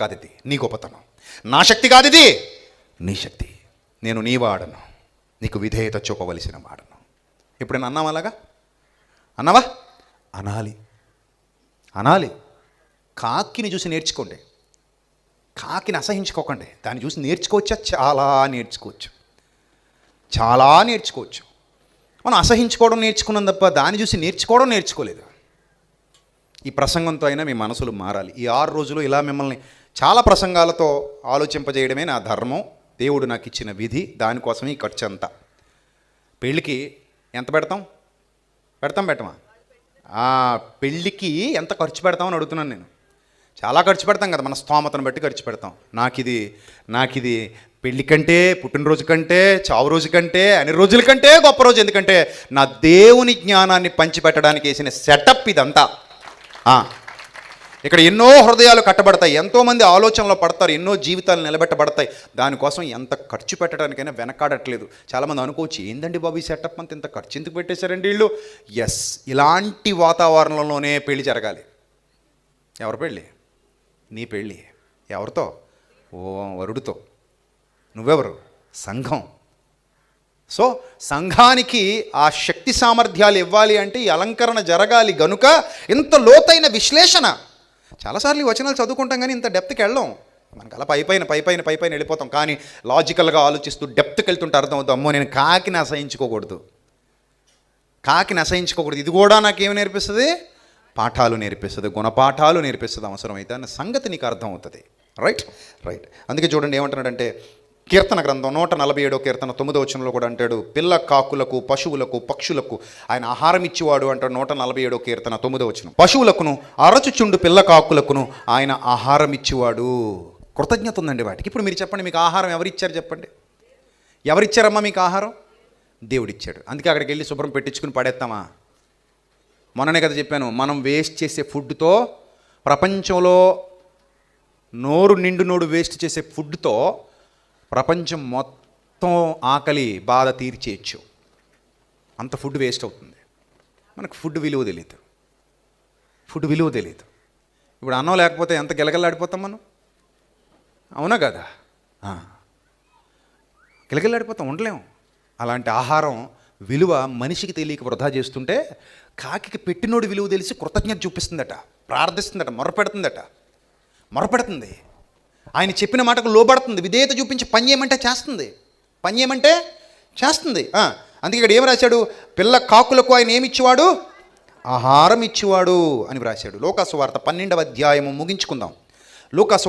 కాదు ఇది, నీ గొప్పతనం. నా శక్తి కాదు ఇది, నీ శక్తి. నేను నీ వాడను, నీకు విధేయత చూపవలసిన వాడను. ఎప్పుడైనా అన్నావా అలాగా? అన్నావా? అనాలి, అనాలి. కాకిని చూసి నేర్చుకోండి, కాకిని అసహించుకోకండి. దాన్ని చూసి నేర్చుకోవచ్చా? చాలా నేర్చుకోవచ్చు, చాలా నేర్చుకోవచ్చు. మనం అసహించుకోవడం నేర్చుకున్నాం తప్ప దాన్ని చూసి నేర్చుకోవడం నేర్చుకోలేదు. ఈ ప్రసంగంతో అయినా మీ మనసులు మారాలి. ఈ 6 రోజులు ఇలా మిమ్మల్ని చాలా ప్రసంగాలతో ఆలోచింపజేయడమే నా ధర్మం, దేవుడు నాకు ఇచ్చిన విధి. దానికోసమే ఈ ఖర్చు అంతా. పెళ్ళికి ఎంత పెడతాం? పెట్టమా? పెళ్ళికి ఎంత ఖర్చు పెడతామని అడుగుతున్నాను నేను. చాలా ఖర్చు పెడతాం కదా, మన స్తోమతను బట్టి ఖర్చు పెడతాం. నాకిది పెళ్ళి కంటే, పుట్టినరోజు కంటే, చావు రోజు కంటే, అన్ని రోజుల కంటే గొప్ప రోజు. ఎందుకంటే నా దేవుని జ్ఞానాన్ని పంచిపెట్టడానికి వేసిన సెటప్ ఇదంతా. ఇక్కడ ఎన్నో హృదయాలు కట్టబడతాయి, ఎంతోమంది ఆలోచనలో పడతారు, ఎన్నో జీవితాలు నిలబెట్టబడతాయి. దానికోసం ఎంత ఖర్చు పెట్టడానికైనా వెనకాడట్లేదు. చాలామంది అనుకోవచ్చు, ఏందండి బాబు ఈ సెటప్ అంతా ఇంత ఖర్చు ఎందుకు పెట్టేశారండి వీళ్ళు? ఎస్, ఇలాంటి వాతావరణంలోనే పెళ్లి జరగాలి. ఎవరి పెళ్ళి? నీ పెళ్ళి. ఎవరితో? వరుడితో. నువ్వెవరు? సంఘం. సో సంఘానికి ఆ శక్తి సామర్థ్యాలు ఇవ్వాలి అంటే ఈ అలంకరణ జరగాలి. గనుక ఇంత లోతైన విశ్లేషణ. చాలాసార్లు ఈ వచనాలు చదువుకుంటాం కానీ ఇంత డెప్త్కి వెళ్ళాం. మనకు అలా పైపైన వెళ్ళిపోతాం. కానీ లాజికల్గా ఆలోచిస్తూ డెప్త్కి వెళ్తుంటే అర్థం అవుతాం, అమ్మో నేను కాకిని అసహించుకోకూడదు. ఇది కూడా నాకేమి నేర్పిస్తుంది? పాఠాలు నేర్పిస్తుంది, గుణపాఠాలు నేర్పిస్తుంది అవసరమైతే అన్న సంగతి నీకు అర్థం అవుతుంది. రైట్. అందుకే చూడండి ఏమంటున్నాడంటే, కీర్తన గ్రంథం 147 కీర్తన 9వ వచనంలో కూడా అంటాడు, పిల్ల కాకులకు, పశువులకు, పక్షులకు ఆయన ఆహారం ఇచ్చేవాడు అంటాడు. 147 కీర్తన 9వ వచనం. పశువులకును అరచుచుండు పిల్ల కాకులకును ఆయన ఆహారం ఇచ్చేవాడు. కృతజ్ఞత ఉందండి వాటికి. ఇప్పుడు మీరు చెప్పండి, మీకు ఆహారం ఎవరిచ్చారు? చెప్పండి, ఎవరిచ్చారమ్మా మీకు ఆహారం? దేవుడిచ్చాడు. అందుకే అక్కడికి వెళ్ళి శుభ్రం పెట్టించుకుని పడేస్తామా? మొన్ననే కదా చెప్పాను, మనం వేస్ట్ చేసే ఫుడ్తో, ప్రపంచంలో నోరు వేస్ట్ చేసే ఫుడ్తో ప్రపంచం మొత్తం ఆకలి బాధ తీర్చేయచ్చు. అంత ఫుడ్ వేస్ట్ అవుతుంది. మనకు ఫుడ్ విలువ తెలియదు. ఇప్పుడు అన్నం లేకపోతే ఎంత గిలగల్లాడిపోతాం మనం, అవునా కదా? గిలగల్లాడిపోతాం, ఉండలేము. అలాంటి ఆహారం విలువ మనిషికి తెలియక వృధా చేస్తుంటే, కాకికి పెట్టినోడు విలువ తెలిసి కృతజ్ఞత చూపిస్తుందట, ప్రార్థిస్తుందట, మొరపెడుతుంది. ఆయన చెప్పిన మాటకు లోబడుతుంది, విధేయత చూపించి పని చేయమంటే చేస్తుంది. అందుకే ఇక్కడ ఏమి రాశాడు? పిల్ల కాకులకు ఆయన ఏమిచ్చేవాడు? ఆహారం ఇచ్చేవాడు అని రాశాడు. లూకాసు వార్త 12వ అధ్యాయము ముగించుకుందాం. లూకాసు